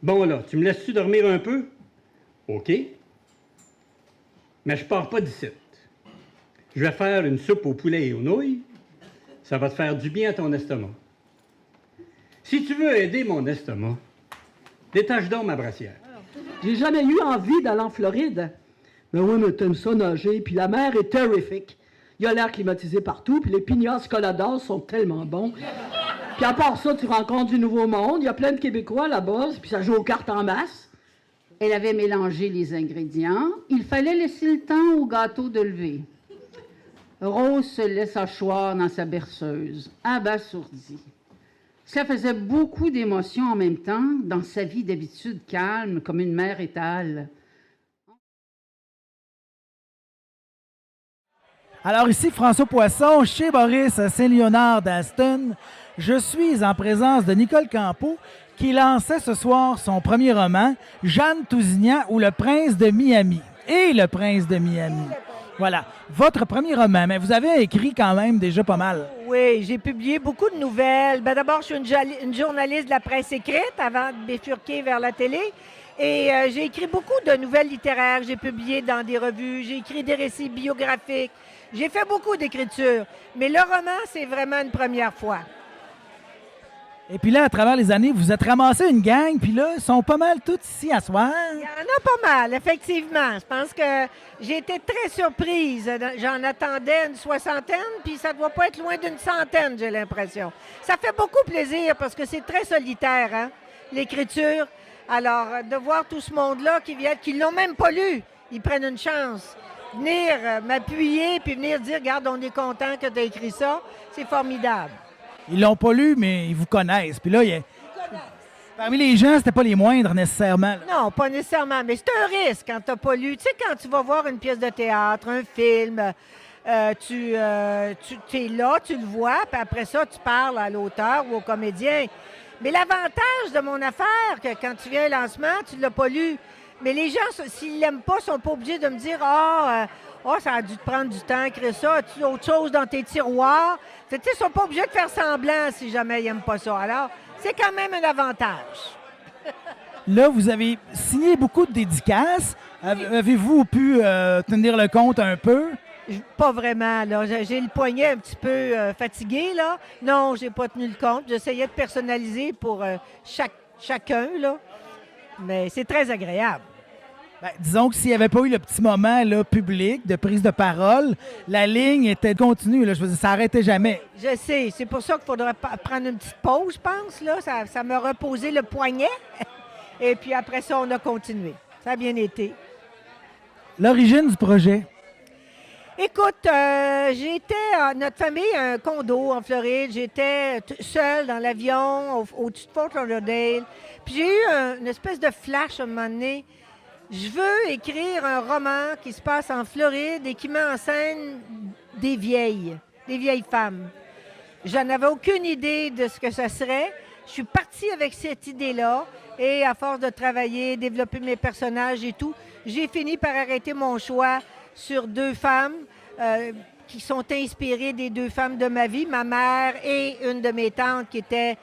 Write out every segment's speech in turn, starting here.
Bon là, tu me laisses-tu dormir un peu? OK. Mais je pars pas d'ici. Je vais faire une soupe au poulet et aux nouilles. Ça va te faire du bien à ton estomac. Si tu veux aider mon estomac, détache donc ma brassière. J'ai jamais eu envie d'aller en Floride. Mais oui, mais t'aimes ça nager, puis la mer est terrifique. Il y a l'air climatisé partout, puis les pignasses coladas sont tellement bons. Puis à part ça, tu rencontres du nouveau monde, il y a plein de Québécois là-bas, puis ça joue aux cartes en masse. Elle avait mélangé les ingrédients. Il fallait laisser le temps au gâteau de lever. Rose se laissa choir dans sa berceuse, abasourdie. Cela faisait beaucoup d'émotions en même temps dans sa vie d'habitude calme comme une mère étale. Alors ici, François Poisson, chez Boris Saint-Léonard d'Aston. Je suis en présence de Nicole Campeau qui lançait ce soir son premier roman, Jeanne Tousignan ou Le Prince de Miami. Et Le Prince de Miami. Voilà, votre premier roman, mais vous avez écrit quand même déjà pas mal. Oui, j'ai publié beaucoup de nouvelles. D'abord, je suis une journaliste de la presse écrite avant de bifurquer vers la télé. Et j'ai écrit beaucoup de nouvelles littéraires. J'ai publié dans des revues, j'ai écrit des récits biographiques. J'ai fait beaucoup d'écriture. Mais le roman, c'est vraiment une première fois. Et puis là, à travers les années, vous êtes ramassé une gang, puis là, ils sont pas mal tous ici à soir. Il y en a pas mal, effectivement. Je pense que j'ai été très surprise. J'en attendais une soixantaine, puis ça ne doit pas être loin d'une centaine, j'ai l'impression. Ça fait beaucoup plaisir parce que c'est très solitaire, hein, l'écriture. Alors, de voir tout ce monde-là qui vient, qui ne l'ont même pas lu, ils prennent une chance. Venir m'appuyer, puis venir dire, regarde, on est content que tu as écrit ça, c'est formidable. Ils l'ont pas lu, mais ils vous connaissent. Puis là, parmi les gens, c'était pas les moindres nécessairement. Là. Non, pas nécessairement, mais c'est un risque quand tu n'as pas lu. Tu sais, quand tu vas voir une pièce de théâtre, un film, tu es là, tu le vois, puis après ça, tu parles à l'auteur ou au comédien. Mais l'avantage de mon affaire, que quand tu viens au lancement, tu ne l'as pas lu. Mais les gens, s'ils ne l'aiment pas, sont pas obligés de me dire « ça a dû te prendre du temps à écrire ça. As-tu autre chose dans tes tiroirs? » Ils ne sont pas obligés de faire semblant si jamais ils n'aiment pas ça. Alors, c'est quand même un avantage. Là, vous avez signé beaucoup de dédicaces. Avez-vous pu tenir le compte un peu? Pas vraiment, là. J'ai le poignet un petit peu fatigué, là. Non, j'ai pas tenu le compte. J'essayais de personnaliser pour chacun, là. Mais c'est très agréable. Ben, disons que s'il n'y avait pas eu le petit moment là, public de prise de parole, la ligne était continue. Là, je veux dire, ça n'arrêtait jamais. Je sais. C'est pour ça qu'il faudrait prendre une petite pause, je pense. Là. Ça m'a reposé le poignet. Et puis après ça, on a continué. Ça a bien été. L'origine du projet? Écoute, notre famille a un condo en Floride. J'étais seule dans l'avion au-dessus de Fort Lauderdale. Puis j'ai eu une espèce de flash à un moment donné. Je veux écrire un roman qui se passe en Floride et qui met en scène des vieilles femmes. Je n'avais aucune idée de ce que ça serait. Je suis partie avec cette idée-là et à force de travailler, développer mes personnages et tout, j'ai fini par arrêter mon choix sur deux femmes qui sont inspirées des deux femmes de ma vie, ma mère et une de mes tantes qui était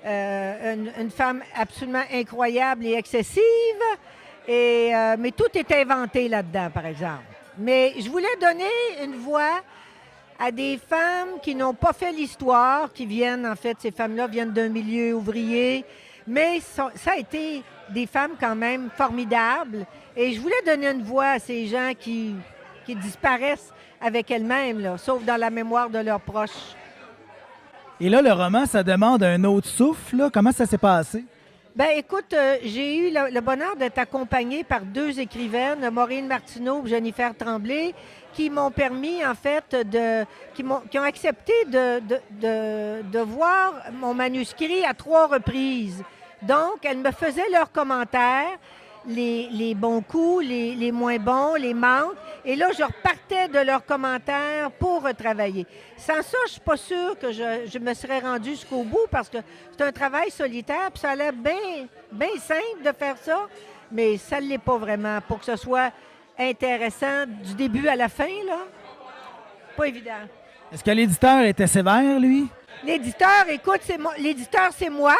une femme absolument incroyable et excessive. Mais tout est inventé là-dedans, par exemple. Mais je voulais donner une voix à des femmes qui n'ont pas fait l'histoire, qui viennent, en fait, ces femmes-là viennent d'un milieu ouvrier, mais ça a été des femmes quand même formidables. Et je voulais donner une voix à ces gens qui disparaissent avec elles-mêmes, là, sauf dans la mémoire de leurs proches. Et là, le roman, ça demande un autre souffle. Là. Comment ça s'est passé? Ben écoute, j'ai eu le bonheur d'être accompagnée par deux écrivaines, Maureen Martineau et Jennifer Tremblay, qui m'ont permis, en fait, qui ont accepté de voir mon manuscrit à 3 reprises. Donc, elles me faisaient leurs commentaires les bons coups, les moins bons, les manques. Et là, je repartais de leurs commentaires pour retravailler. Sans ça, je suis pas sûre que je me serais rendue jusqu'au bout parce que c'est un travail solitaire, puis ça a l'air bien simple de faire ça, mais ça ne l'est pas vraiment pour que ce soit intéressant du début à la fin, là. Pas évident. Est-ce que l'éditeur était sévère, lui? L'éditeur, écoute, l'éditeur, c'est moi.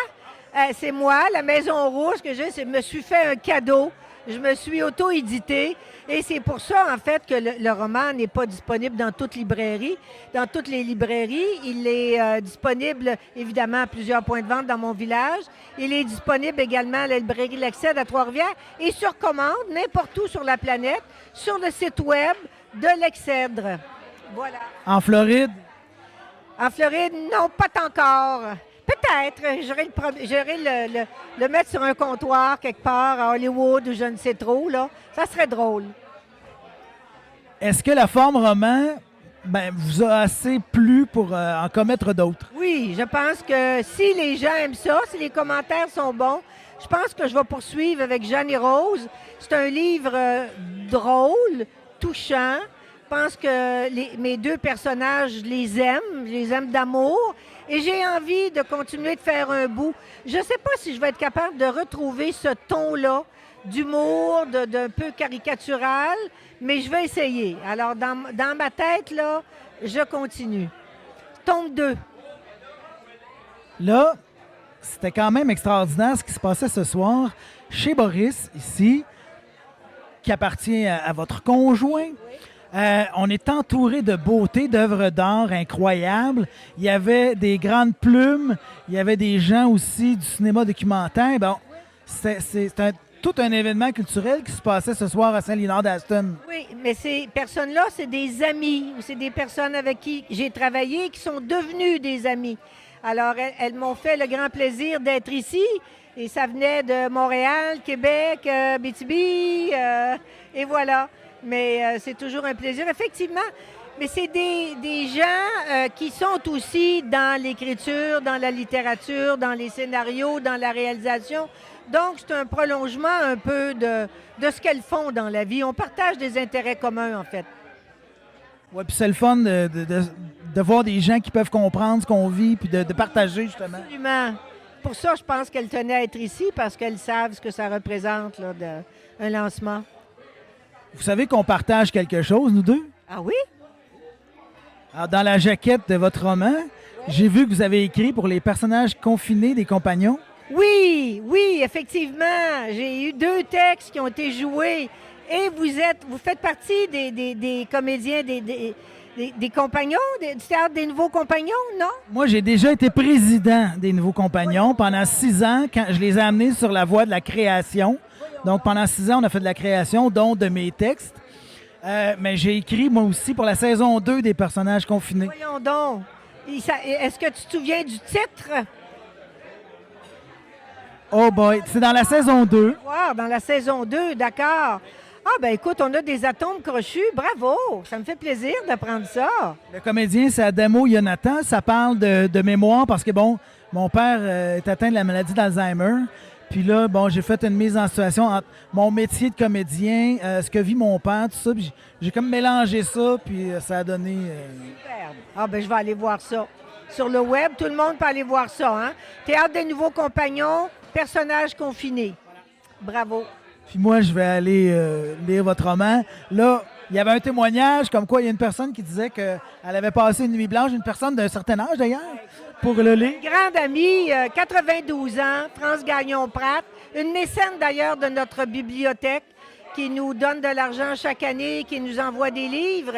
C'est moi, la Maison Rouge, que je me suis fait un cadeau. Je me suis auto-édité. Et c'est pour ça, en fait, que le roman n'est pas disponible dans toutes librairies. Dans toutes les librairies, il est disponible, évidemment, à plusieurs points de vente dans mon village. Il est disponible également à la librairie L'Excède à Trois-Rivières et sur commande, n'importe où sur la planète, sur le site web de l'Excèdre. Voilà. En Floride? En Floride, non, pas encore. Peut-être. J'irai le mettre sur un comptoir quelque part à Hollywood ou je ne sais trop, là. Ça serait drôle. Est-ce que la forme roman vous a assez plu pour en commettre d'autres? Oui, je pense que si les gens aiment ça, si les commentaires sont bons, je pense que je vais poursuivre avec Jeanne et Rose. C'est un livre drôle, touchant. Je pense que mes deux personnages, je les aime d'amour. Et j'ai envie de continuer de faire un bout. Je ne sais pas si je vais être capable de retrouver ce ton-là d'humour, d'un peu caricatural, mais je vais essayer. Alors, dans ma tête, là, je continue. Tome 2. Là, c'était quand même extraordinaire ce qui se passait ce soir chez Boris, ici, qui appartient à votre conjoint. On est entouré de beauté, d'œuvres d'art incroyables. Il y avait des grandes plumes. Il y avait des gens aussi du cinéma documentaire. Bon, c'est tout un événement culturel qui se passait ce soir à Saint-Léonard-d'Aston. Oui, mais ces personnes-là, c'est des amis ou c'est des personnes avec qui j'ai travaillé qui sont devenues des amis. Alors, elles m'ont fait le grand plaisir d'être ici. Et ça venait de Montréal, Québec, Abitibi, et voilà. Mais c'est toujours un plaisir. Effectivement, mais c'est des gens qui sont aussi dans l'écriture, dans la littérature, dans les scénarios, dans la réalisation. Donc, c'est un prolongement un peu de ce qu'elles font dans la vie. On partage des intérêts communs, en fait. Oui, puis c'est le fun de voir des gens qui peuvent comprendre ce qu'on vit puis de partager, justement. Absolument. Pour ça, je pense qu'elles tenaient à être ici parce qu'elles savent ce que ça représente, là, un lancement. Vous savez qu'on partage quelque chose, nous deux? Ah oui? Alors, dans la jaquette de votre roman, j'ai vu que vous avez écrit pour les personnages confinés des compagnons. Oui, effectivement. J'ai eu 2 textes qui ont été joués. Et vous faites partie des comédiens, des compagnons, du théâtre des Nouveaux Compagnons, non? Moi, j'ai déjà été président des Nouveaux Compagnons pendant 6 ans, quand je les ai amenés sur la voie de la création. Donc, pendant 6 ans, on a fait de la création, dont de mes textes. Mais j'ai écrit, moi aussi, pour la saison 2 des personnages confinés. Voyons donc. Est-ce que tu te souviens du titre? Oh boy, c'est dans la saison 2. Wow, dans la saison 2, d'accord. Ah, ben écoute, on a des atomes crochus. Bravo! Ça me fait plaisir d'apprendre ça. Le comédien, c'est Adamo Yonatan. Ça parle de mémoire parce que, bon, mon père est atteint de la maladie d'Alzheimer. Puis là, bon, j'ai fait une mise en situation entre mon métier de comédien, ce que vit mon père, tout ça. Puis j'ai comme mélangé ça, puis ça a donné... Superbe. Ah, ben je vais aller voir ça. Sur le web, tout le monde peut aller voir ça, hein? Théâtre des Nouveaux Compagnons, personnages confinés. Bravo. Puis moi, je vais aller lire votre roman. Là, il y avait un témoignage comme quoi il y a une personne qui disait qu'elle avait passé une nuit blanche, une personne d'un certain âge d'ailleurs, pour le lire. Une grande amie, 92 ans, France Gagnon-Pratt, une mécène d'ailleurs de notre bibliothèque qui nous donne de l'argent chaque année, qui nous envoie des livres.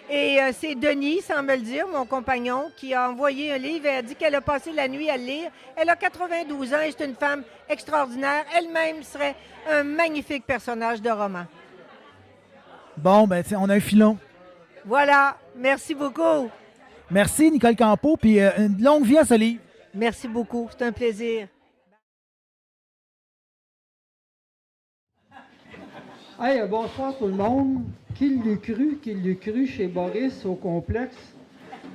Et c'est Denis, sans me le dire, mon compagnon, qui a envoyé un livre et a dit qu'elle a passé la nuit à le lire. Elle a 92 ans et c'est une femme extraordinaire. Elle-même serait un magnifique personnage de roman. Bon, ben, on a un filon. Voilà. Merci beaucoup. Merci, Nicole Campeau, puis une longue vie à ce livre. Merci beaucoup. C'est un plaisir. Hey, bonsoir tout le monde. Qui l'eût cru chez Boris au complexe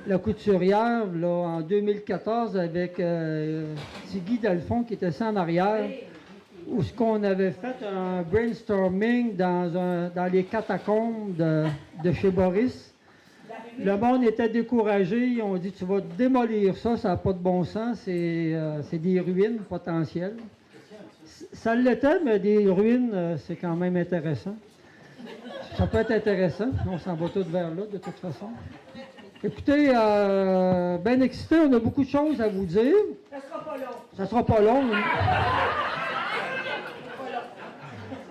La Couturière, là, en 2014, avec Tigui Delfond qui était ça en arrière. où ce qu'on avait fait un brainstorming dans les catacombes de chez Boris. Le monde était découragé. Ils ont dit, tu vas démolir ça, ça n'a pas de bon sens, c'est des ruines potentielles. Ça l'était, mais des ruines, c'est quand même intéressant. Ça peut être intéressant. On s'en va tous vers là, de toute façon. Écoutez, bien excité, on a beaucoup de choses à vous dire. Ça sera pas long. Ça sera pas long.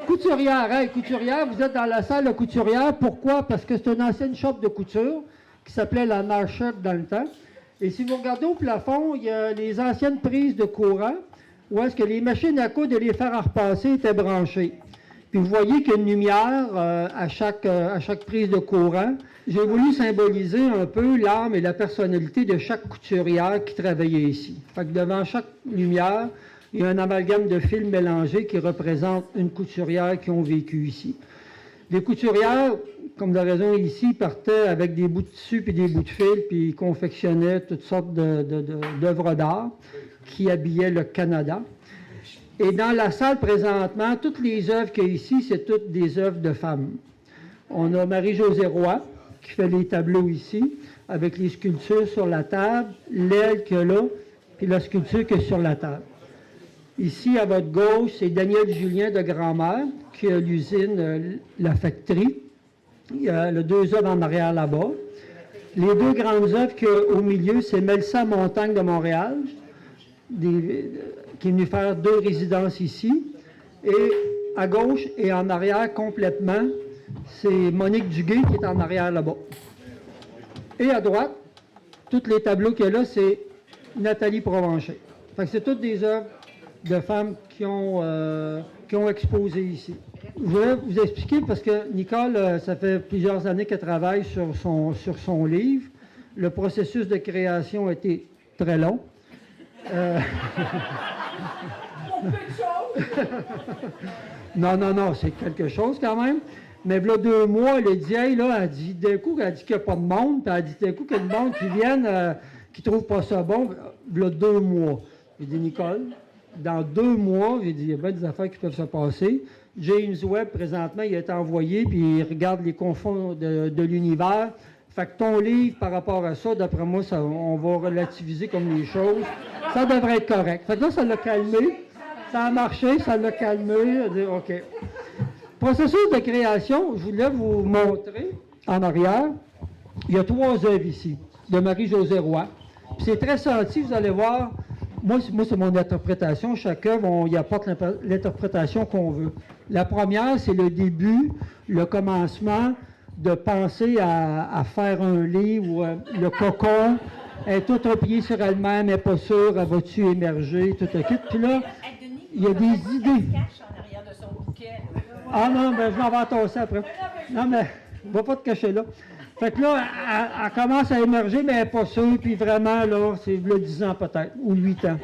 Couturière, hey, couturière, vous êtes dans la salle de couturière. Pourquoi? Parce que c'est une ancienne shop de couture qui s'appelait la Narshot dans le temps. Et si vous regardez au plafond, il y a les anciennes prises de courant où est-ce que les machines à coudre et les fers à repasser étaient branchées. Puis vous voyez qu'il y a une lumière à chaque prise de courant. J'ai voulu symboliser un peu l'âme et la personnalité de chaque couturière qui travaillait ici. Fait que devant chaque lumière, il y a un amalgame de fils mélangés qui représente une couturière qui ont vécu ici. Les couturières, comme de raison ici, partaient avec des bouts de tissu et des bouts de fil, puis ils confectionnaient toutes sortes d'œuvres d'art qui habillaient le Canada. Et dans la salle présentement, toutes les œuvres qu'il y a ici, c'est toutes des œuvres de femmes. On a Marie-Josée Roy, qui fait les tableaux ici, avec les sculptures sur la table, l'aile qu'il y a là, puis la sculpture qui est sur la table. Ici, à votre gauche, c'est Daniel Julien de Grand-Mère, qui a l'usine La Factory. Il y a les deux œuvres en arrière là-bas. Les deux grandes œuvres qu'il y a au milieu, c'est Melissa Montagne de Montréal, qui est venue faire 2 résidences ici. Et à gauche et en arrière complètement, c'est Monique Duguay qui est en arrière là-bas. Et à droite, tous les tableaux qu'il y a là, c'est Nathalie Provencher. Fait que c'est toutes des œuvres de femmes qui ont exposé ici. Je voulais vous expliquer parce que Nicole, ça fait plusieurs années qu'elle travaille sur son livre. Le processus de création a été très long. Non, c'est quelque chose quand même. Mais là, 2 mois, elle a dit, hey, là, elle dit d'un coup, elle dit qu'il n'y a pas de monde, puis elle dit d'un coup qu'il y a du monde qui viennent, qui ne trouvent pas ça bon. Là, 2 mois. J'ai dit, Nicole, dans 2 mois, j'ai dit, il y a bien des affaires qui peuvent se passer. James Webb, présentement, il a été envoyé, puis il regarde les confins de l'univers. Fait que ton livre, par rapport à ça, d'après moi, on va relativiser comme les choses. Ça devrait être correct. Fait que là, ça l'a calmé. Ça a marché, ça l'a calmé. Elle a dit, OK. Processus de création, je voulais vous montrer en arrière. Il y a 3 œuvres ici, de Marie-Josée Roy. Puis c'est très senti, vous allez voir. Moi c'est mon interprétation. Chaque œuvre, on y apporte l'interprétation qu'on veut. La première, c'est le début, le commencement de penser à faire un livre, le cocon, elle est toute repliée sur elle-même, elle n'est pas sûre, elle va-tu émerger, tout le kit. Puis là, il y a des idées. Ah non, ben je m'en vais entasser après. Non, mais ne va pas te cacher là. Fait que là, elle commence à émerger, mais elle n'est pas sûre, puis vraiment, là, c'est le 10 ans peut-être, ou 8 ans.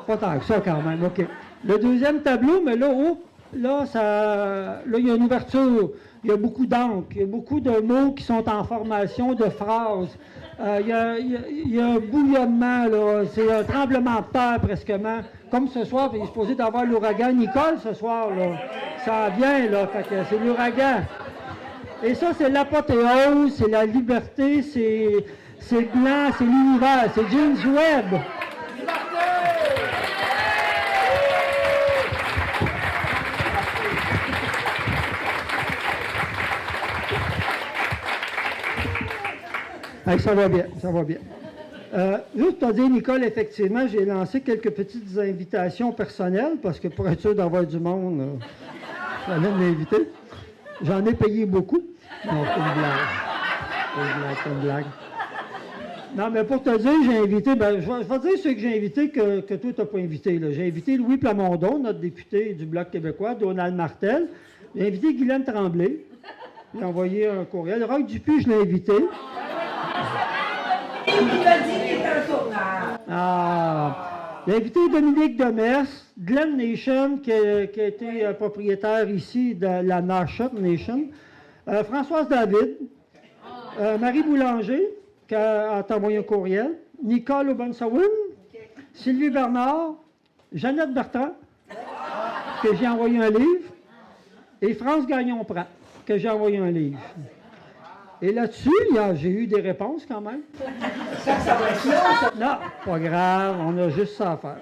Pas tant que ça quand même, OK. Le deuxième tableau, mais là, là, il y a une ouverture, il y a beaucoup d'encre, il y a beaucoup de mots qui sont en formation de phrases. Il y a un bouillonnement, là, c'est un tremblement de terre presquement. Comme ce soir, il est supposé d'avoir l'ouragan Nicole ce soir, là. Ça vient, là, fait que c'est l'ouragan. Et ça, c'est l'apothéose, c'est la liberté, c'est le blanc, c'est l'univers, c'est James Webb. Hey, ça va bien, ça va bien. Juste pour dire, Nicole, effectivement, j'ai lancé quelques petites invitations personnelles parce que pour être sûr d'avoir du monde, j'allais m'inviter. J'en ai payé beaucoup. Non, c'est une blague. Non, mais pour te dire, j'ai invité, je vais dire ceux que j'ai invités que toi, tu n'as pas invité. Là. J'ai invité Louis Plamondon, notre député du Bloc québécois, Donald Martel. J'ai invité Guylaine Tremblay. J'ai envoyé un courriel. Roch Dupuis, je l'ai invité. Il a dit qu'il était un tourneur. Ah. J'ai invité Dominique Demers, Glen Nation, qui a été propriétaire ici de la Narshot Nation, Françoise David, Marie Boulanger, qui a envoyé un courriel, Nicole Obansawin, Sylvie Bernard, Jeannette Bertrand. que j'ai envoyé un livre, et France Gagnon-Pratt, que j'ai envoyé un livre. Et là-dessus, j'ai eu des réponses quand même. Ça va être long, ça. Non, pas grave, on a juste ça à faire.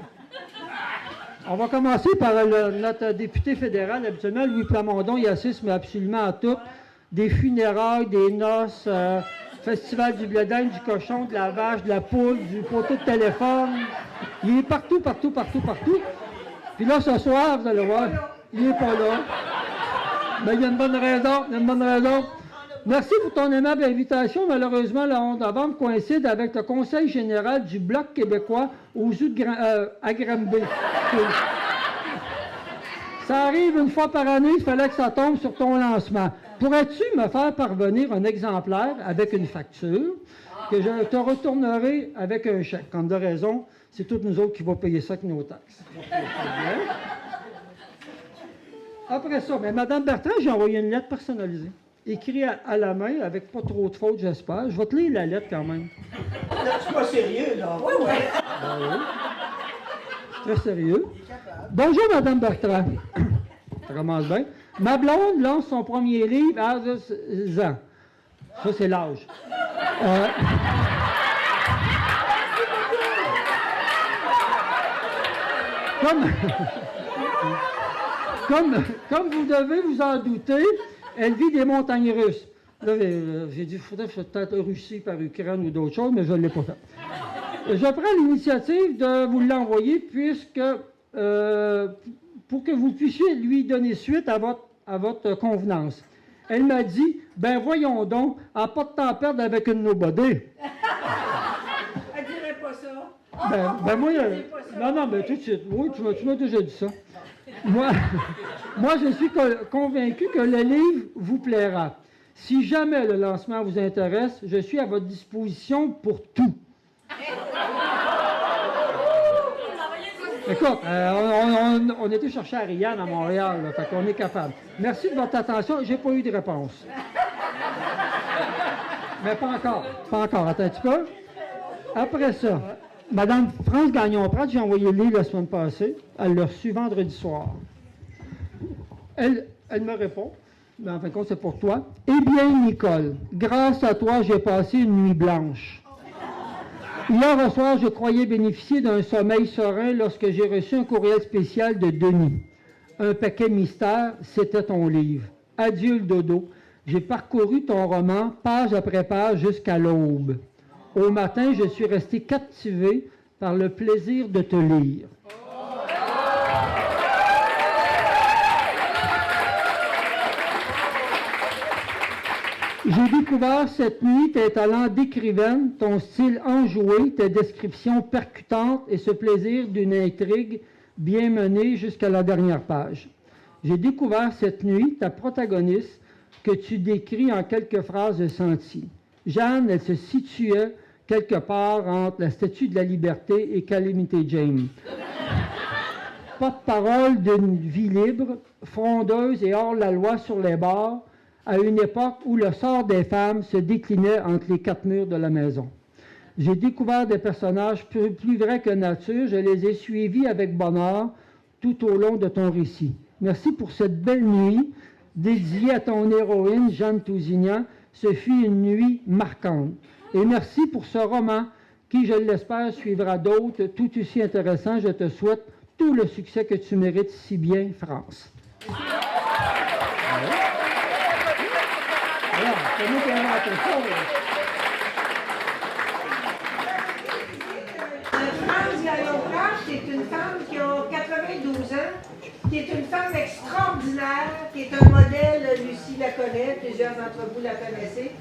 On va commencer par notre député fédéral, habituellement, Louis Plamondon. Il assiste mais absolument à tout. Des funérailles, des noces, festival du blé d'Inde, du cochon, de la vache, de la poule, du poteau de téléphone. Il est partout, partout, partout, partout. Puis là, ce soir, vous allez voir, il n'est pas là. Mais il y a une bonne raison, il y a une bonne raison. Merci pour ton aimable invitation. Malheureusement, le 11 novembre coïncide avec le Conseil général du Bloc québécois à Granby. Ça arrive une fois par année, il fallait que ça tombe sur ton lancement. Pourrais-tu me faire parvenir un exemplaire avec une facture que je te retournerai avec un chèque? Comme de raison, c'est toutes nous autres qui vont payer ça avec nos taxes. Après ça, mais Mme Bertrand, j'ai envoyé une lettre personnalisée. Écrit à la main, avec pas trop de fautes, j'espère. Je vais te lire la lettre quand même. C'est pas sérieux, là. Oui, oui. Oui. C'est très sérieux. Bonjour, Mme Bertrand. Ça commence bien. Ma blonde lance son premier livre à 12 ans. Ça, c'est l'âge. Comme vous devez vous en douter, elle vit des montagnes russes. Là, j'ai dit, il faudrait peut-être Russie par Ukraine ou d'autres choses, mais je ne l'ai pas fait. Je prends l'initiative de vous l'envoyer pour que vous puissiez lui donner suite à votre convenance. Elle m'a dit, ben voyons donc, elle n'a pas de temps à perdre avec une nobody. Elle dirait pas ça. Ben moi, non, mais tout de suite, oui, tu m'as déjà dit ça. Moi, je suis convaincu que le livre vous plaira. Si jamais le lancement vous intéresse, je suis à votre disposition pour tout. Écoute, on était chercher Ariane à Montréal, là, fait qu'on est capable. Merci de votre attention. J'ai pas eu de réponse. Mais pas encore. Pas encore. Attends un petit peu. Après ça, Mme France Gagnon-Pratt, j'ai envoyé le livre la semaine passée. Elle l'a reçu vendredi soir. Elle me répond, mais en fin de compte, c'est pour toi. Eh bien, Nicole, grâce à toi, j'ai passé une nuit blanche. Hier soir, je croyais bénéficier d'un sommeil serein lorsque j'ai reçu un courriel spécial de Denis. Un paquet mystère, c'était ton livre. Adieu le dodo. J'ai parcouru ton roman, page après page, jusqu'à l'aube. Au matin, je suis resté captivé par le plaisir de te lire. J'ai découvert cette nuit tes talents d'écrivaine, ton style enjoué, tes descriptions percutantes et ce plaisir d'une intrigue bien menée jusqu'à la dernière page. J'ai découvert cette nuit ta protagoniste que tu décris en quelques phrases senties. Jeanne, elle se situait quelque part entre la Statue de la Liberté et Calamity Jane. Porte-parole d'une vie libre, frondeuse et hors la loi sur les bords, à une époque où le sort des femmes se déclinait entre les quatre murs de la maison. J'ai découvert des personnages plus vrais que nature, je les ai suivis avec bonheur tout au long de ton récit. Merci pour cette belle nuit dédiée à ton héroïne, Jeanne Tousignan. Ce fut une nuit marquante. Et merci pour ce roman qui, je l'espère, suivra d'autres tout aussi intéressants. Je te souhaite tout le succès que tu mérites si bien, France. Voilà, c'est nous qui avons inventé ça. France Gagnon-Pratt, c'est une femme qui a 92 ans, qui est une femme extraordinaire, qui est un modèle, Lucie la connaît, plusieurs d'entre vous la connaissez.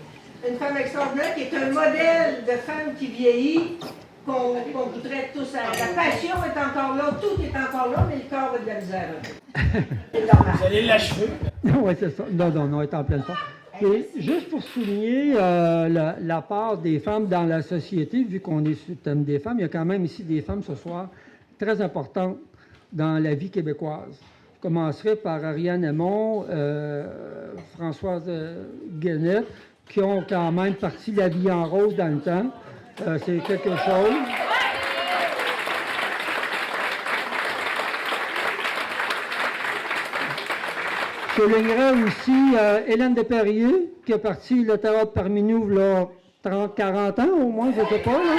Une femme extraordinaire qui est un modèle de femme qui vieillit, qu'on voudrait tous. La passion est encore là, tout est encore là, mais le corps a de la misère. Vous allez l'achever. Oui, c'est ça. Non, elle est en pleine forme. Et juste pour souligner la part des femmes dans la société, vu qu'on est sur le thème des femmes, il y a quand même ici des femmes ce soir très importantes dans la vie québécoise. Je commencerai par Ariane Aymon, Françoise Guenette, qui ont quand même parti la vie en rose dans le temps. C'est quelque chose. Je soulignerais aussi Hélène Desperriers, qui a parti le théâtre parmi nous, là, 30, 40 ans au moins, je ne sais pas, là.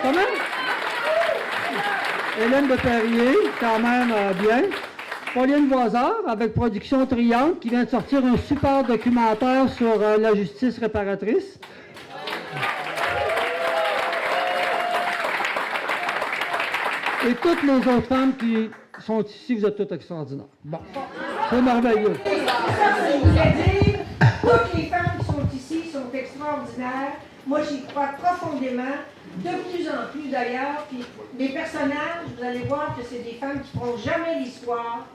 Quand même. Hélène Desperriers, quand même bien. Pauline Voisard, avec Production Triangle, qui vient de sortir un super documentaire sur la justice réparatrice. Et toutes les autres femmes qui sont ici, vous êtes toutes extraordinaires. Bon, c'est merveilleux. Toutes les femmes qui sont ici sont extraordinaires. Moi, j'y crois profondément, de plus en plus d'ailleurs. Puis les personnages, vous allez voir que c'est des femmes qui ne feront jamais l'histoire,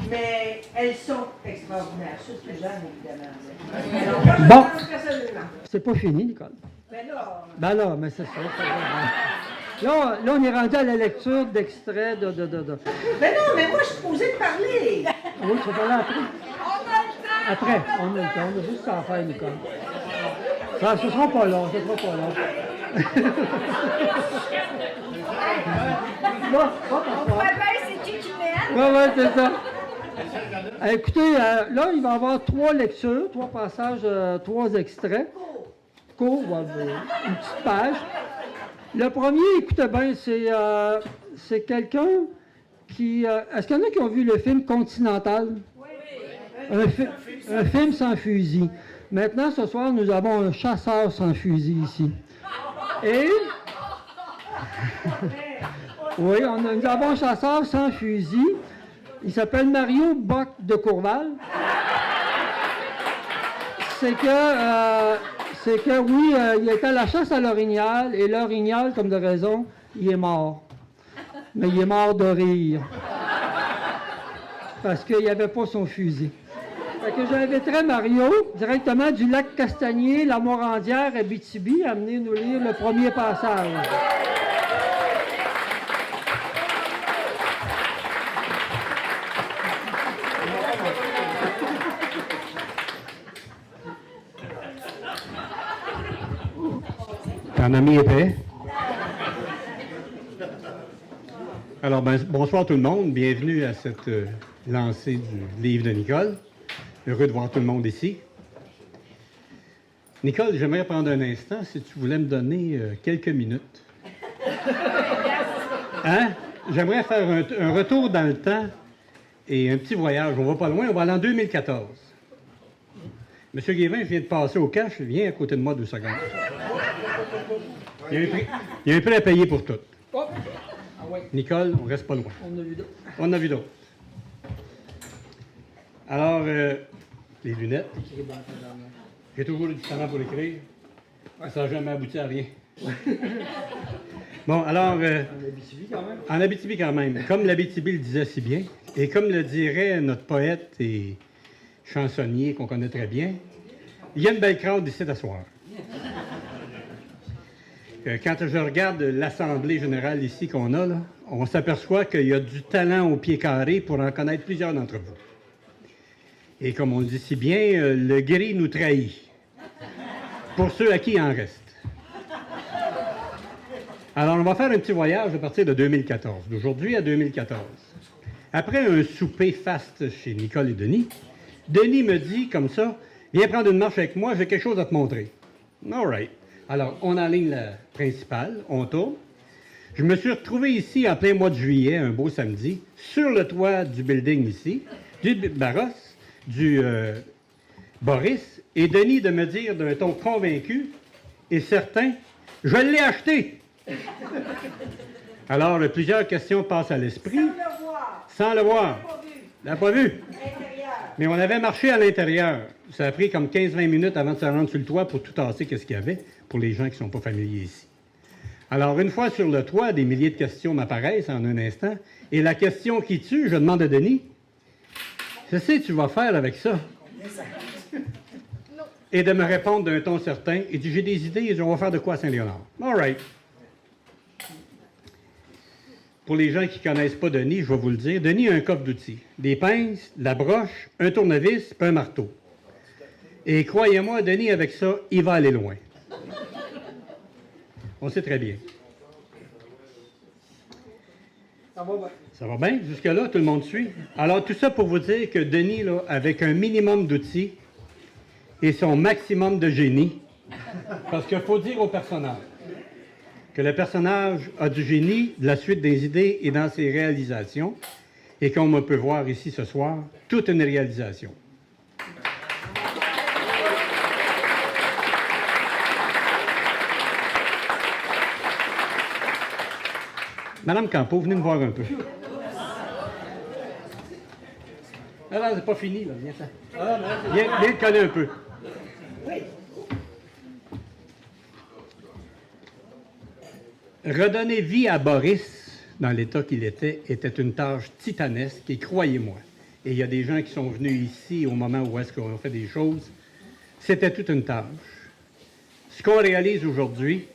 mais elles sont extraordinaires. Surtout Jeanne, évidemment. Alors, moi, je Bon. pense personnellement. C'est pas fini, Nicole. Ben là, Mais c'est ça. Là, on est rendu à la lecture d'extraits de... Ben non, mais moi, je suis posée de parler. Oui, tu vas parler après. Après, on a le temps. On a juste ça à faire, Nicole. Ça, ce sera pas long, ce sera pas long. Bon, va t'asseoir. c'est qui mène? Oui, c'est ça. Écoutez, là, il va y avoir 3 lectures, 3 passages, 3 extraits. Court, une petite page. Le premier, écoutez bien, c'est quelqu'un qui... est-ce qu'il y en a qui ont vu le film Continental? Oui. Un film sans fusil. Maintenant, ce soir, nous avons un chasseur sans fusil ici. Et... oui, nous avons un chasseur sans fusil. Il s'appelle Mario Bock de Courval. C'est que oui, il était à la chasse à l'orignal, et l'orignal, comme de raison, il est mort. Mais il est mort de rire. Parce qu'il n'y avait pas son fusil. Fait que j'inviterais Mario, directement du lac Castagnier, la Morandière, Abitibi, à venir nous lire le premier passage. Ton ami est prêt? Alors, bonsoir tout le monde. Bienvenue à cette lancée du livre de Nicole. Heureux de voir tout le monde ici. Nicole, j'aimerais prendre un instant si tu voulais me donner quelques minutes. Hein? J'aimerais faire un retour dans le temps et un petit voyage. On va pas loin, on va aller en 2014. Monsieur Guévin, je viens de passer au cash, viens à côté de moi 2 secondes. Il y a un prix à payer pour tout. Nicole, on reste pas loin. On a vu d'autres. Alors, les lunettes. J'ai toujours eu du talent pour l'écrire. Ça n'a jamais abouti à rien. Bon, alors... en Abitibi quand même. En Abitibi quand même. Comme l'Abitibi le disait si bien, et comme le dirait notre poète et chansonnier qu'on connaît très bien, il y a une belle crowd ici d'asseoir. Quand je regarde l'Assemblée générale ici qu'on a, là, on s'aperçoit qu'il y a du talent au pied carré pour en connaître plusieurs d'entre vous. Et comme on dit si bien, le gris nous trahit. Pour ceux à qui il en reste. Alors, on va faire un petit voyage à partir de 2014, d'aujourd'hui à 2014. Après un souper faste chez Nicole et Denis, Denis me dit comme ça, « Viens prendre une marche avec moi, j'ai quelque chose à te montrer. » All right. Alors, on enligne la principale, on tourne. Je me suis retrouvé ici en plein mois de juillet, un beau samedi, sur le toit du building ici, du Barros, du Boris, et Denis de me dire d'un ton convaincu et certain, « Je l'ai acheté! » Alors, plusieurs questions passent à l'esprit. Sans le voir. On l'a pas vu. Mais on avait marché à l'intérieur. Ça a pris comme 15-20 minutes avant de se rendre sur le toit pour tout tasser qu'est-ce qu'il y avait, pour les gens qui ne sont pas familiers ici. Alors, une fois sur le toit, des milliers de questions m'apparaissent en un instant. Et la question qui tue, je demande à Denis, « Qu'est-ce que tu vas faire avec ça? » Et de me répondre d'un ton certain, il dit, « J'ai des idées, on va faire de quoi à Saint-Léonard? » All right. Pour les gens qui ne connaissent pas Denis, je vais vous le dire, Denis a un coffre d'outils. Des pinces, la broche, un tournevis, puis un marteau. Et croyez-moi, Denis, avec ça, il va aller loin. On sait très bien. Ça va bien? Jusque-là, tout le monde suit? Alors, tout ça pour vous dire que Denis, là, avec un minimum d'outils et son maximum de génie, parce qu'il faut dire au personnage que le personnage a du génie, de la suite des idées et dans ses réalisations, et comme on peut voir ici ce soir, toute une réalisation. Madame Campo, venez me voir un peu. Ah non, c'est pas fini, là. Viens, ça. Viens te coller un peu. Redonner vie à Boris, dans l'état qu'il était une tâche titanesque, et croyez-moi, et il y a des gens qui sont venus ici au moment où est-ce qu'on fait des choses, c'était toute une tâche. Ce qu'on réalise aujourd'hui,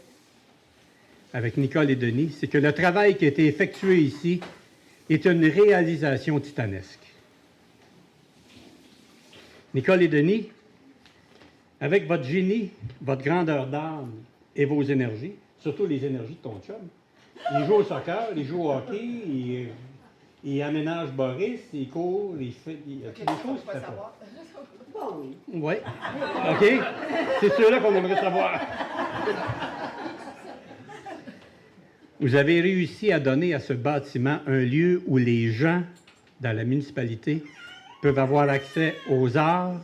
avec Nicole et Denis, c'est que le travail qui a été effectué ici est une réalisation titanesque. Nicole et Denis, avec votre génie, votre grandeur d'âme et vos énergies, surtout les énergies de ton chum, il joue au soccer, il joue au hockey, il aménage Boris, il court, il fait... Il y a des choses qu'il fait pas. Oui. OK. C'est ceux-là qu'on aimerait savoir. Vous avez réussi à donner à ce bâtiment un lieu où les gens dans la municipalité peuvent avoir accès aux arts,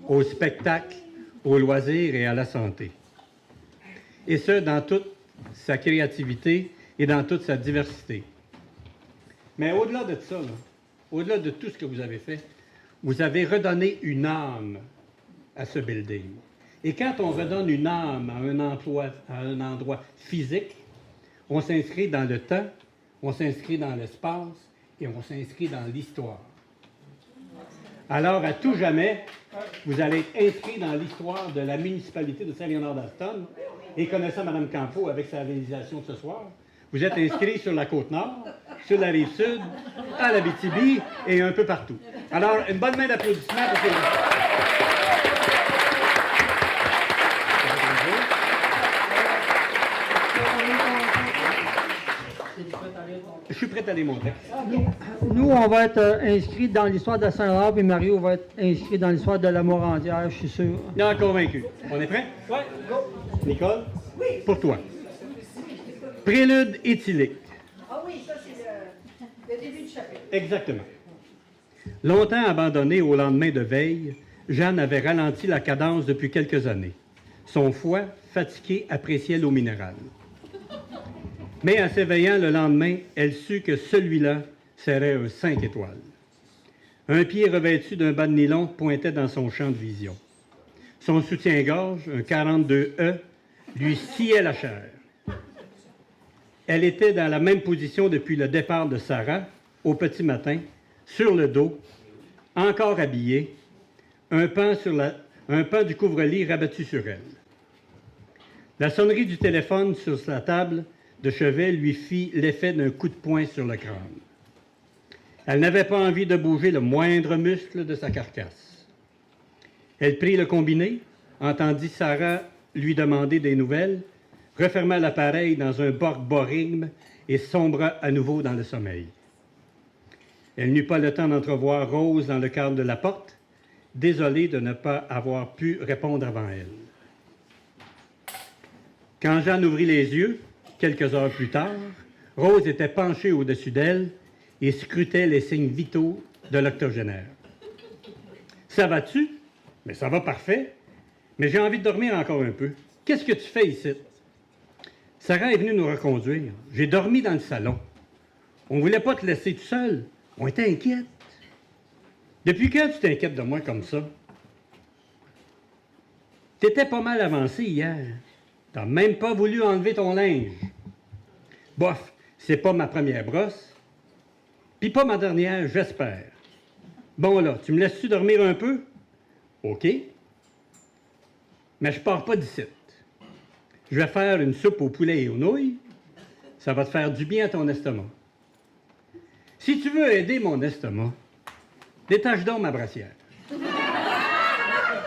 aux spectacles, aux loisirs et à la santé. Et ce, dans toute sa créativité et dans toute sa diversité. Mais au-delà de ça, là, au-delà de tout ce que vous avez fait, vous avez redonné une âme à ce building. Et quand on redonne une âme à un endroit physique, on s'inscrit dans le temps, on s'inscrit dans l'espace et on s'inscrit dans l'histoire. Alors, à tout jamais, vous allez être inscrit dans l'histoire de la municipalité de Saint-Léonard-d'Aston. Et connaissant Mme Campo avec sa réalisation de ce soir, vous êtes inscrit sur la Côte-Nord, sur la Rive-Sud, à l'Abitibi et un peu partout. Alors, une bonne main d'applaudissements pour ces... Je suis prêt à les montrer. Nous, on va être inscrits dans l'histoire de Saint-Laurent, et Mario va être inscrit dans l'histoire de la Morandière, je suis sûr. Non, convaincu. On est prêt? Oui. Nicole? Oui. Pour toi. Prélude éthylique. Ah oui, ça c'est le début du chapitre. Exactement. Longtemps abandonné au lendemain de veille, Jeanne avait ralenti la cadence depuis quelques années. Son foie, fatigué, appréciait l'eau minérale. Mais en s'éveillant le lendemain, elle sut que celui-là serait un 5 étoiles. Un pied revêtu d'un bas de nylon pointait dans son champ de vision. Son soutien-gorge, un 42E, lui sciait la chair. Elle était dans la même position depuis le départ de Sarah, au petit matin, sur le dos, encore habillée, un pan du couvre-lit rabattu sur elle. La sonnerie du téléphone sur sa table de chevet lui fit l'effet d'un coup de poing sur le crâne. Elle n'avait pas envie de bouger le moindre muscle de sa carcasse. Elle prit le combiné, entendit Sarah lui demander des nouvelles, referma l'appareil dans un borborigme et sombra à nouveau dans le sommeil. Elle n'eut pas le temps d'entrevoir Rose dans le cadre de la porte, désolée de ne pas avoir pu répondre avant elle. Quand Jeanne ouvrit les yeux, quelques heures plus tard, Rose était penchée au-dessus d'elle et scrutait les signes vitaux de l'octogénaire. « Ça va-tu? »« Mais ça va parfait. Mais j'ai envie de dormir encore un peu. Qu'est-ce que tu fais ici? » Sarah est venue nous reconduire. J'ai dormi dans le salon. On ne voulait pas te laisser tout seul. On était inquiète. Depuis quand tu t'inquiètes de moi comme ça? T'étais pas mal avancé hier. T'as même pas voulu enlever ton linge. Bof, c'est pas ma première brosse. Puis pas ma dernière, j'espère. Bon là, tu me laisses-tu dormir un peu? OK. Mais je pars pas d'ici. Je vais faire une soupe au poulet et aux nouilles. Ça va te faire du bien à ton estomac. Si tu veux aider mon estomac, détache donc ma brassière.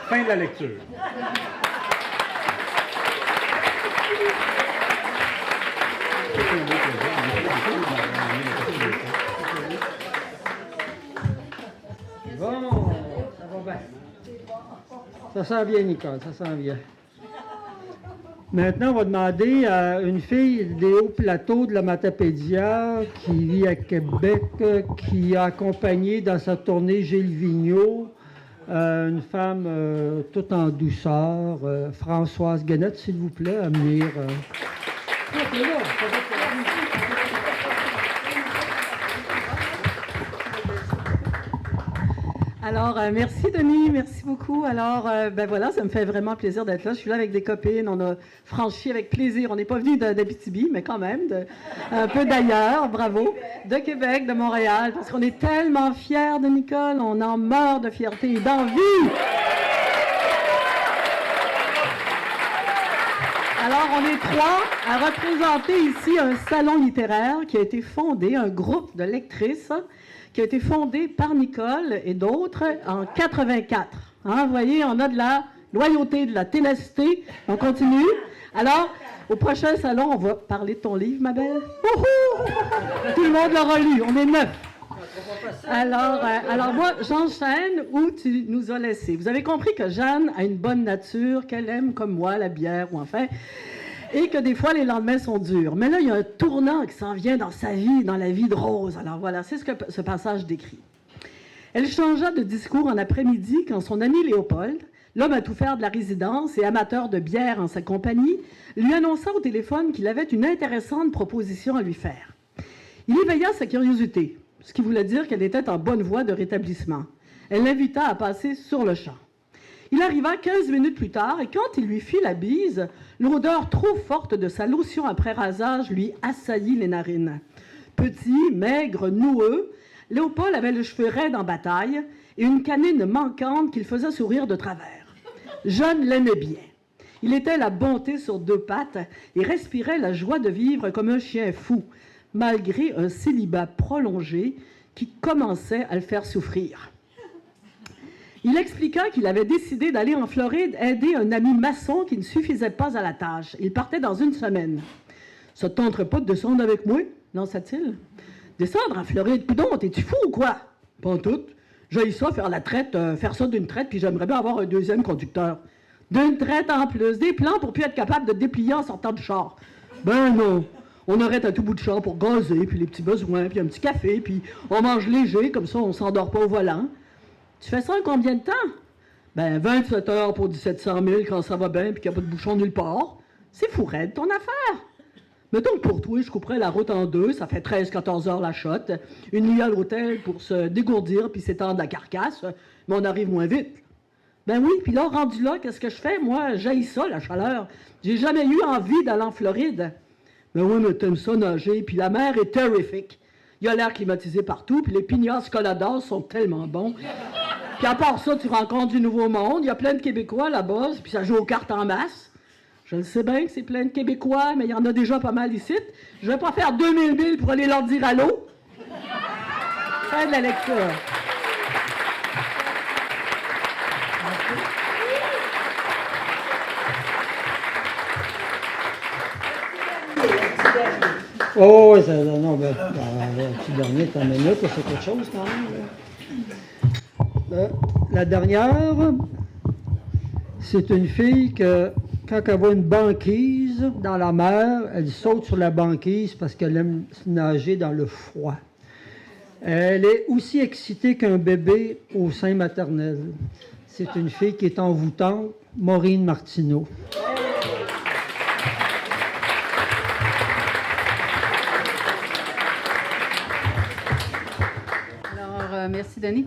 Fin de la lecture. Ça s'en vient, Nicole, ça s'en vient. Maintenant, on va demander à une fille des hauts plateaux de la Matapédia qui vit à Québec, qui a accompagné dans sa tournée Gilles Vigneault, une femme toute en douceur, Françoise Guenette, s'il vous plaît, à venir. Alors, merci Denis, merci beaucoup. Alors, ben voilà, ça me fait vraiment plaisir d'être là. Je suis là avec des copines, on a franchi avec plaisir. On n'est pas venu d'Abitibi, mais quand même, un peu d'ailleurs, bravo. De Québec, de Montréal, parce qu'on est tellement fiers de Nicole, on en meurt de fierté et d'envie. Alors, on est trois à représenter ici un salon littéraire qui a été fondé, un groupe de lectrices qui a été fondé par Nicole et d'autres en 84. Hein, vous voyez, on a de la loyauté, de la ténacité. On continue. Alors, au prochain salon, on va parler de ton livre, ma belle. Wouhou! Tout le monde l'aura lu. On est 9. Alors moi, j'enchaîne où tu nous as laissé. Vous avez compris que Jeanne a une bonne nature, qu'elle aime comme moi la bière, ou enfin, et que des fois les lendemains sont durs. Mais là, il y a un tournant qui s'en vient dans sa vie, dans la vie de Rose. Alors voilà, c'est ce que ce passage décrit. Elle changea de discours en après-midi quand son ami Léopold, l'homme à tout faire de la résidence et amateur de bière en sa compagnie, lui annonça au téléphone qu'il avait une intéressante proposition à lui faire. Il éveilla sa curiosité, ce qui voulait dire qu'elle était en bonne voie de rétablissement. Elle l'invita à passer sur le champ. Il arriva 15 minutes plus tard et quand il lui fit la bise, l'odeur trop forte de sa lotion après rasage lui assaillit les narines. Petit, maigre, noueux, Léopold avait les cheveux raides en bataille et une canine manquante qu'il faisait sourire de travers. Jeanne l'aimait bien. Il était la bonté sur deux pattes et respirait la joie de vivre comme un chien fou, malgré un célibat prolongé qui commençait à le faire souffrir. Il expliqua qu'il avait décidé d'aller en Floride aider un ami maçon qui ne suffisait pas à la tâche. Il partait dans une semaine. « Ça te tenterait pas de descendre avec moi? » lança-t-il. « Descendre en Floride? Coudon, t'es-tu fou ou quoi? »« Pas en tout. J'ai ça, faire la traite, faire ça d'une traite, puis j'aimerais bien avoir un deuxième conducteur. »« D'une traite en plus, des plans pour plus être capable de déplier en sortant du char. »« Ben non. On arrête à tout bout de champ pour gazer, puis les petits besoins, puis un petit café, puis on mange léger, comme ça on s'endort pas au volant. » Tu fais ça en combien de temps? Ben, 27 heures pour 1700 000 quand ça va bien puis qu'il n'y a pas de bouchon nulle part. C'est fou raide ton affaire. Mettons que pour toi, je couperais la route en deux, ça fait 13-14 heures la shot. Une nuit à l'hôtel pour se dégourdir puis s'étendre la carcasse, mais on arrive moins vite. Ben oui, puis là, rendu là, qu'est-ce que je fais? Moi, j'haïs ça, la chaleur. J'ai jamais eu envie d'aller en Floride. Ben oui, mais t'aimes ça nager, puis la mer est terrifique. Il y a l'air climatisé partout, puis les pignasse coladas sont tellement bons. Puis à part ça, tu rencontres du nouveau monde. Il y a plein de Québécois là-bas, puis ça joue aux cartes en masse. Je le sais bien que c'est plein de Québécois, mais il y en a déjà pas mal ici. Je vais pas faire 2000 000 pour aller leur dire allô. Fin de la lecture. Oh, oui, non, ben, le petit dernier, t'en minutes, c'est quelque chose quand même. La dernière, c'est une fille que, quand elle voit une banquise dans la mer, elle saute sur la banquise parce qu'elle aime nager dans le froid. Elle est aussi excitée qu'un bébé au sein maternel. C'est une fille qui est envoûtante, Maureen Martineau. Merci, Denis.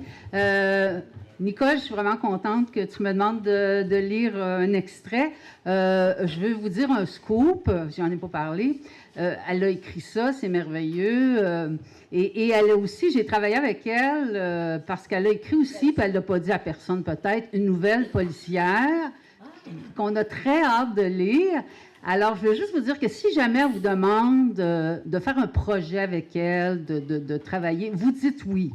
Nicole, je suis vraiment contente que tu me demandes de lire un extrait. Je veux vous dire un scoop, j'en ai pas parlé. Elle a écrit ça, c'est merveilleux. Et elle a aussi, j'ai travaillé avec elle parce qu'elle a écrit aussi, puis elle ne l'a pas dit à personne peut-être, une nouvelle policière qu'on a très hâte de lire. Alors, je veux juste vous dire que si jamais on vous demande de faire un projet avec elle, de travailler, vous dites oui.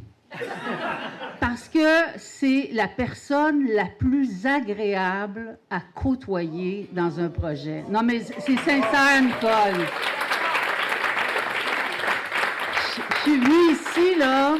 Parce que c'est la personne la plus agréable à côtoyer dans un projet. Non, mais c'est sincère, Nicole. Je suis venue ici, là,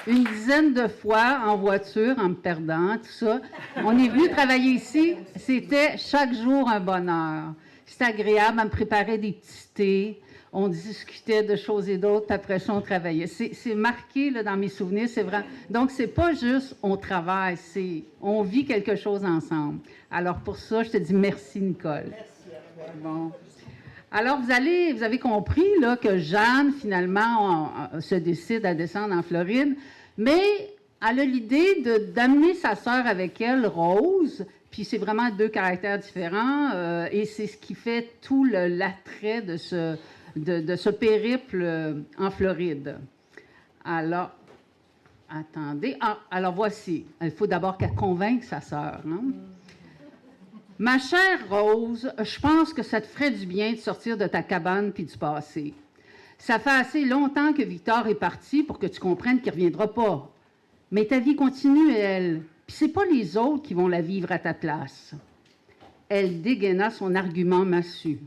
une dizaine de fois en voiture, en me perdant, tout ça. On est venu travailler ici. C'était chaque jour un bonheur. C'était agréable. On me préparait des petits thés. On discutait de choses et d'autres, puis après ça, on travaillait. C'est marqué là, dans mes souvenirs, c'est vrai. Donc, c'est pas juste on travaille, c'est on vit quelque chose ensemble. Alors, pour ça, je te dis merci, Nicole. Merci. Bon. Alors, vous avez compris là, que Jeanne, finalement, se décide à descendre en Floride, mais elle a l'idée d'amener sa sœur avec elle, Rose, puis c'est vraiment deux caractères différents, et c'est ce qui fait tout l'attrait de ce périple en Floride. Alors, attendez. Alors voici. Il faut d'abord qu'elle convainque sa sœur. Hein? Ma chère Rose, je pense que ça te ferait du bien de sortir de ta cabane puis du passé. Ça fait assez longtemps que Victor est parti pour que tu comprennes qu'il ne reviendra pas. Mais ta vie continue, elle. Puis c'est pas les autres qui vont la vivre à ta place. Elle dégaina son argument massu.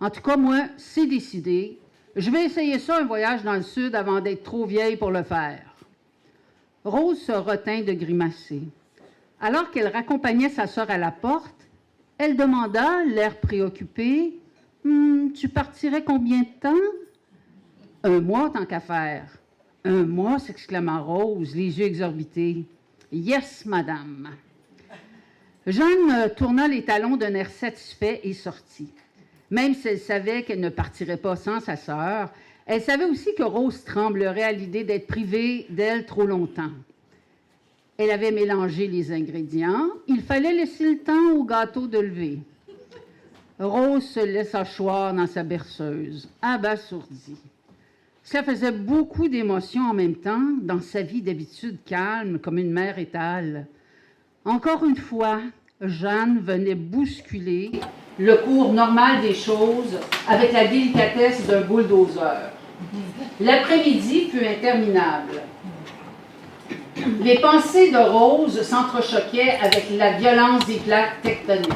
En tout cas, moi, c'est décidé. Je vais essayer ça, un voyage dans le sud, avant d'être trop vieille pour le faire. Rose se retint de grimacer. Alors qu'elle raccompagnait sa sœur à la porte, elle demanda, l'air préoccupé, « Tu partirais combien de temps? »« 1 mois, tant qu'à faire. »« 1 mois, s'exclama Rose, les yeux exorbités. « Yes, madame. » Jeanne tourna les talons d'un air satisfait et sortit. Même si elle savait qu'elle ne partirait pas sans sa sœur, elle savait aussi que Rose tremblerait à l'idée d'être privée d'elle trop longtemps. Elle avait mélangé les ingrédients. Il fallait laisser le temps au gâteau de lever. Rose se laissa choir dans sa berceuse, abasourdie. Ça faisait beaucoup d'émotions en même temps dans sa vie d'habitude calme comme une mère étale. Encore une fois, Jeanne venait bousculer le cours normal des choses avec la délicatesse d'un bulldozer. L'après-midi fut interminable. Les pensées de Rose s'entrechoquaient avec la violence des plaques tectoniques.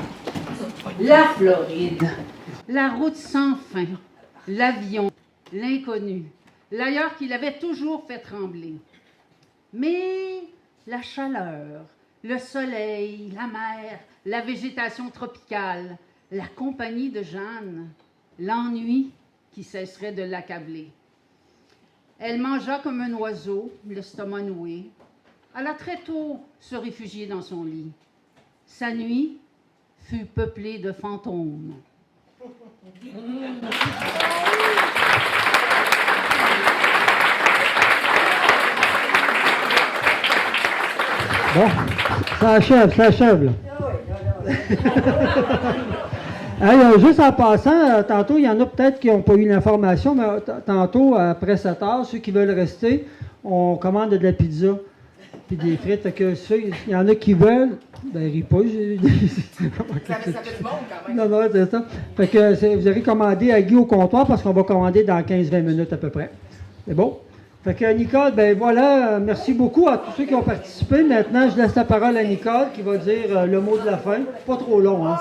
La Floride, la route sans fin, l'avion, l'inconnu, l'ailleurs qui l'avait toujours fait trembler. Mais la chaleur, le soleil, la mer, la végétation tropicale, la compagnie de Jeanne, l'ennui qui cesserait de l'accabler. Elle mangea comme un oiseau, l'estomac noué. Elle a très tôt se réfugier dans son lit. Sa nuit fut peuplée de fantômes. Bon, ça achève, là. Hey, juste en passant, tantôt, il y en a peut-être qui n'ont pas eu l'information, mais tantôt, après 7 heures, ceux qui veulent rester, on commande de la pizza puis des frites. Fait que ceux, il y en a qui veulent, ben, rient pas. Ça fait du monde quand même. Non, c'est ça. Fait que vous avez commandé à Guy au comptoir parce qu'on va commander dans 15-20 minutes à peu près. C'est bon? Fait que Nicole, ben voilà, merci beaucoup à tous ceux qui ont participé. Maintenant, je laisse la parole à Nicole qui va dire le mot de la fin. Pas trop long, hein?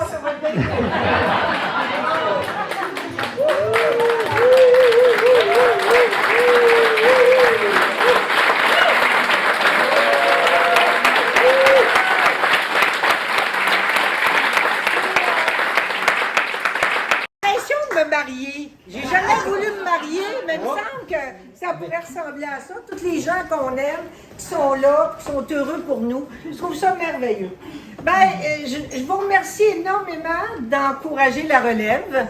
L'impression de me marier. J'ai jamais voulu me marier, mais il me semble que ça pourrait ressembler à ça. Tous les gens qu'on aime, qui sont là, qui sont heureux pour nous, je trouve ça merveilleux. Ben, je vous remercie énormément d'encourager la relève.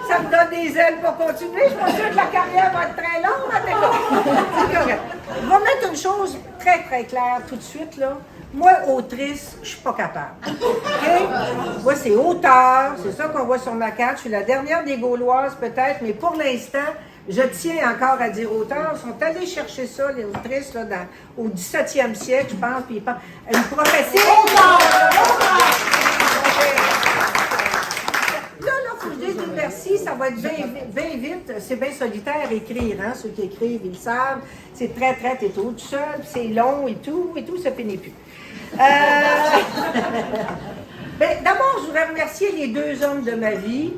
Ça me donne des ailes pour continuer. Je pense que la carrière va être très longue. C'est correct. Je vais mettre une chose très, très claire tout de suite, là. Moi, autrice, je suis pas capable. OK? Moi, c'est auteur. C'est ça qu'on voit sur ma carte. Je suis la dernière des Gauloises, peut-être, mais pour l'instant, je tiens encore à dire auteur. Ils sont allés chercher ça, les autrices, là, au 17e siècle, je pense, puis une prophétie. Là, faut que je dise merci, ça va être bien vite. C'est bien solitaire écrire, hein? Ceux qui écrivent, ils le savent. C'est très, t'es tout seul, puis c'est long et tout, ça finit plus. Ben, d'abord, je voudrais remercier les 2 hommes de ma vie.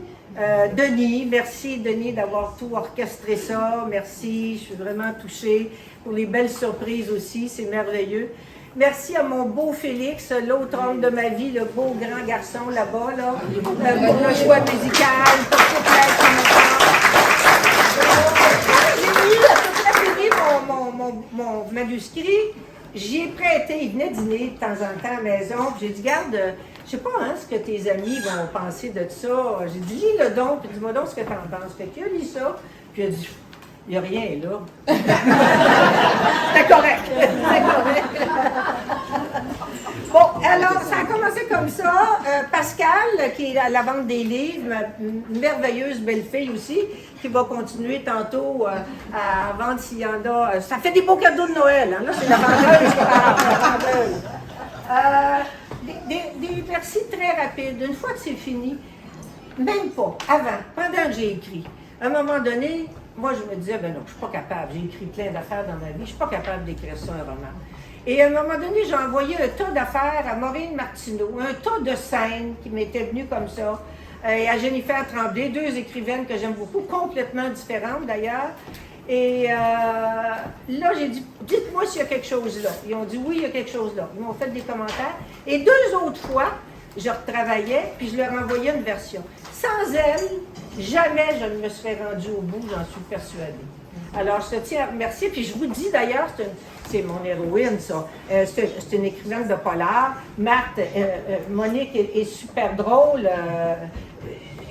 Denis, merci Denis d'avoir tout orchestré ça. Merci, je suis vraiment touchée pour les belles surprises aussi, c'est merveilleux. Merci à mon beau Félix, l'autre homme de ma vie, le beau grand garçon là-bas, là, pour le choix musical, pour toute l'aide qu'il me fait. J'ai fini mon manuscrit, j'y ai prêté, il venait dîner de temps en temps à la maison, puis j'ai dit, garde, je sais pas hein, ce que tes amis vont penser de ça. J'ai dit, lis le don, puis dis-moi donc ce que t'en penses. Fait qu'il a lu ça, puis il a dit, il n'y a rien là. C'était correct. C'était correct. Bon, alors, ça a commencé comme ça. Pascal, qui est à la vente des livres, une merveilleuse belle fille aussi, qui va continuer tantôt à vendre s'il y en a. Ça fait des beaux cadeaux de Noël. Hein? Là, c'est la vendeuse qui parle. La vendeuse. Des merci très rapides. Une fois que c'est fini, même pas, avant, pendant que j'ai écrit, à un moment donné, moi, je me disais, ben non, je suis pas capable. J'ai écrit plein d'affaires dans ma vie. Je suis pas capable d'écrire ça, un roman. Et à un moment donné, j'ai envoyé un tas d'affaires à Maureen Martineau, un tas de scènes qui m'étaient venues comme ça, et à Jennifer Tremblay, deux écrivaines que j'aime beaucoup, complètement différentes d'ailleurs. Et là, j'ai dit, dites-moi s'il y a quelque chose là. Ils ont dit, oui, il y a quelque chose là. Ils m'ont fait des commentaires. Et deux autres fois, je retravaillais, puis je leur envoyais une version. Sans elle, jamais je ne me serais rendue au bout, j'en suis persuadée. Alors, je te tiens à remercier, puis je vous dis d'ailleurs, c'est mon héroïne, ça. C'est une écrivaine de polar. Marthe, Monique est super drôle.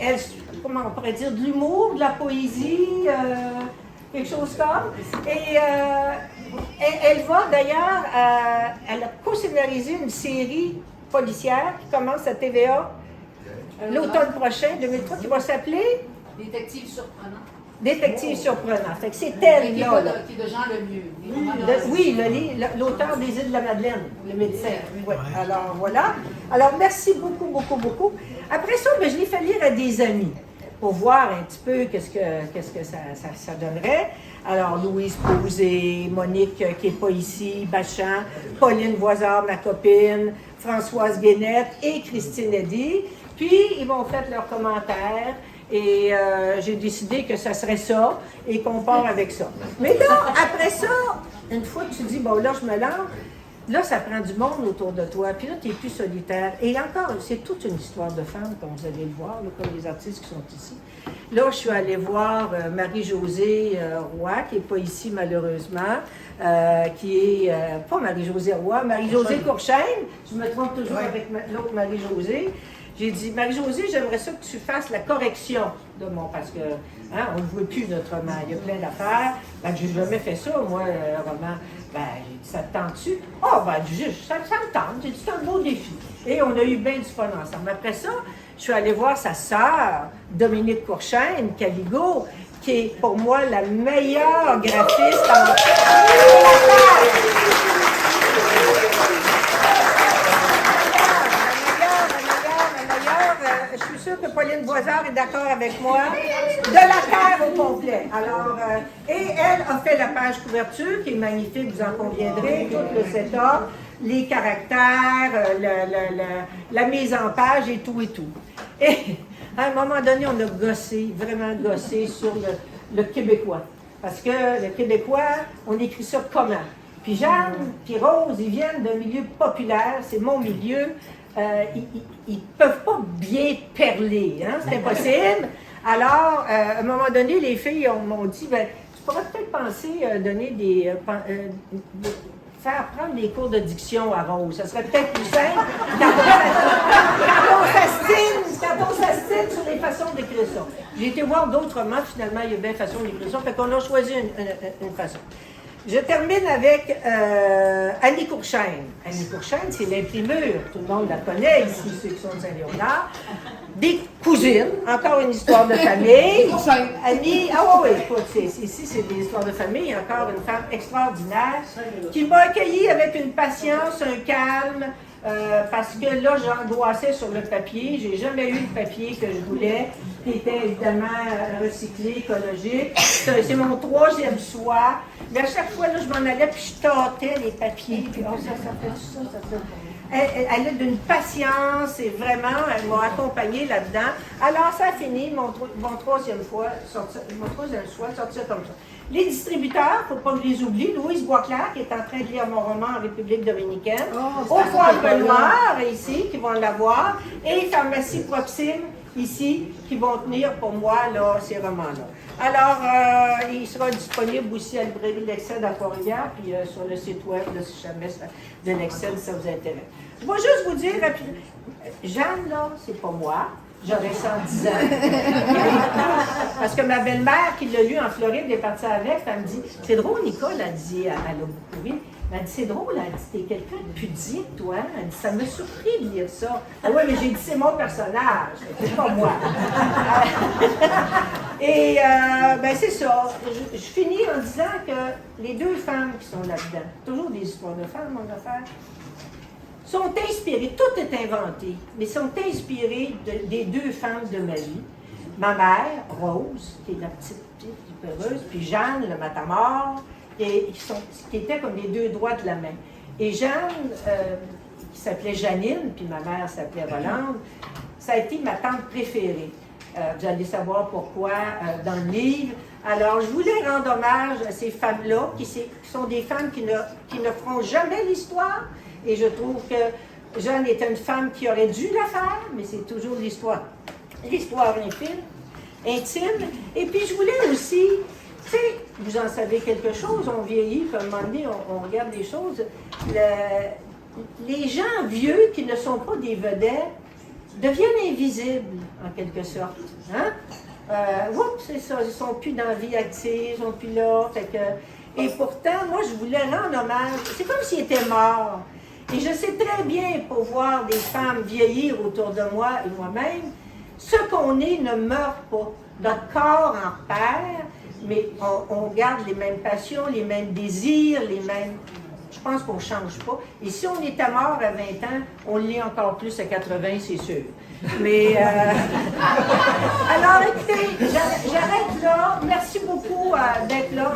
Elle, comment on pourrait dire, de l'humour, de la poésie, quelque chose comme. Et elle va d'ailleurs, elle a co-scénarisé une série policière qui commence à TVA l'automne prochain, 2003, qui va s'appeler Détective surprenant. Détective surprenant. Fait que c'est elle Qui là. est de Jean Lemieux. Oui, l'auteur des Îles de la Madeleine, le médecin. Ouais. Alors voilà. Alors merci beaucoup, beaucoup, beaucoup. Après ça, ben, je l'ai fait lire à des amis pour voir un petit peu qu'est-ce que ça donnerait. Alors Louise Posé, Monique qui n'est pas ici, Bachan, Pauline Voisard, ma copine, Françoise Guénette et Christine Eddy. Puis ils m'ont fait leurs commentaires. Et j'ai décidé que ça serait ça et qu'on part avec ça. Mais là, après ça, une fois que tu dis, bon, là, je me lance, là, ça prend du monde autour de toi. Puis là, tu n'es plus solitaire. Et encore, c'est toute une histoire de femmes, comme vous allez le voir, là, comme les artistes qui sont ici. Là, je suis allée voir Marie-Josée Roy, qui n'est pas ici, malheureusement, qui est, pas Marie-Josée Roy, Marie-Josée Courchaine. Je me trompe toujours avec l'autre Marie-Josée. J'ai dit, Marie-Josée, j'aimerais ça que tu fasses la correction de mon... Parce que, hein, on ne voit plus notre roman. Il y a plein d'affaires. Ben, j'ai jamais fait ça, moi, roman. Ben, j'ai dit, ça te tente-tu? Ah, ben, ça me tente. J'ai dit, c'est un beau défi. Et on a eu bien du fun ensemble. Après ça, je suis allée voir sa sœur, Dominique Courchaine, Caligo, qui est pour moi la meilleure graphiste en... Je suis sûre que Pauline Voisard est d'accord avec moi, de la terre au complet. Alors, et elle a fait la page couverture, qui est magnifique, vous en conviendrez, tout le setup, les caractères, la mise en page et tout et tout. Et à un moment donné, on a gossé, vraiment gossé sur le québécois. Parce que le québécois, on écrit ça comment? Puis Jeanne, puis Rose, ils viennent d'un milieu populaire, c'est mon milieu. Ils ne peuvent pas bien perler, hein? C'est impossible. Alors, à un moment donné, les filles m'ont dit, ben, tu pourrais peut-être penser donner faire prendre des cours de diction à Rose. Ça serait peut-être plus simple quand on s'astine sur les façons d'écrire ça. J'ai été voir d'autres romans, finalement, il y a bien façon d'écrire ça, fait qu'on a choisi une façon. Je termine avec Annie Courchaine. Annie Courchaine, c'est l'imprimeur. Tout le monde la connaît ici, ceux qui sont de Saint-Léonard. Des cousines, encore une histoire de famille. Annie, ah oui, écoute, ici, c'est des histoires de famille. Encore une femme extraordinaire qui m'a accueillie avec une patience, un calme. Parce que là, j'angoissais sur le papier. J'ai jamais eu le papier que je voulais, qui était évidemment recyclé, écologique. C'est mon 3e choix. Mais à chaque fois, là, je m'en allais, puis je tâtais les papiers. Puis, oh, ça fait ça, ça fait... Elle a d'une patience et vraiment, elle m'a accompagnée là-dedans. Alors, ça a fini, mon troisième choix sortir comme ça. Les distributeurs, il ne faut pas que je les oublie. Louise Boisclair, qui est en train de lire mon roman en République dominicaine. Au Foire Benoît, ici, qui vont l'avoir. Et Pharmacie Proxime, ici, qui vont tenir pour moi là, ces romans-là. Alors, il sera disponible aussi à la librairie de l'Excède à Trois-Rivières, puis sur le site web, là, si jamais de l'Excède, ça vous intéresse. Je vais juste vous dire rapidement, Jeanne, là, c'est pas moi. J'aurais 110 ans. Parce que ma belle-mère, qui l'a lu en Floride, est partie avec, elle me dit, c'est drôle, Nicole, elle dit, elle a beaucoup ri. Elle dit, c'est drôle, elle dit, t'es quelqu'un de pudique, toi. Elle dit, ça m'a surpris de lire ça. Ah ouais, mais j'ai dit, c'est mon personnage, c'est pas moi. Et, ben c'est ça. Je finis en disant que les deux femmes qui sont là-dedans, toujours des histoires de femmes, mon affaire, sont inspirées, tout est inventé, mais sont inspirées des deux femmes de ma vie. Ma mère, Rose, qui est la petite peureuse, puis Jeanne, le matamor, qui étaient comme les deux doigts de la main. Et Jeanne, qui s'appelait Janine, puis ma mère s'appelait Rolande, ça a été ma tante préférée. Vous allez savoir pourquoi dans le livre. Alors, je voulais rendre hommage à ces femmes-là, qui sont des femmes qui ne feront jamais l'histoire. Et je trouve que Jeanne est une femme qui aurait dû la faire, mais c'est toujours l'histoire intime. Et puis, je voulais aussi, tu sais, vous en savez quelque chose, on vieillit, comme à un moment donné, on regarde les choses. Les gens vieux qui ne sont pas des vedettes deviennent invisibles, en quelque sorte. Hein? C'est ça, ils ne sont plus dans la vie active, ils ne sont plus là. Et pourtant, moi, je voulais rendre hommage. C'est comme s'ils étaient morts. Et je sais très bien, pour voir des femmes vieillir autour de moi et moi-même, ce qu'on est ne meurt pas. Notre corps en perd, mais on garde les mêmes passions, les mêmes désirs, les mêmes... Je pense qu'on ne change pas. Et si on était mort à 20 ans, on l'est encore plus à 80, c'est sûr. Mais... Alors, écoutez, j'arrête là. Merci beaucoup d'être là.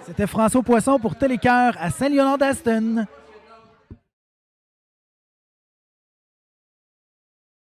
C'était François Poisson pour Télécœur à Saint-Léonard-d'Aston.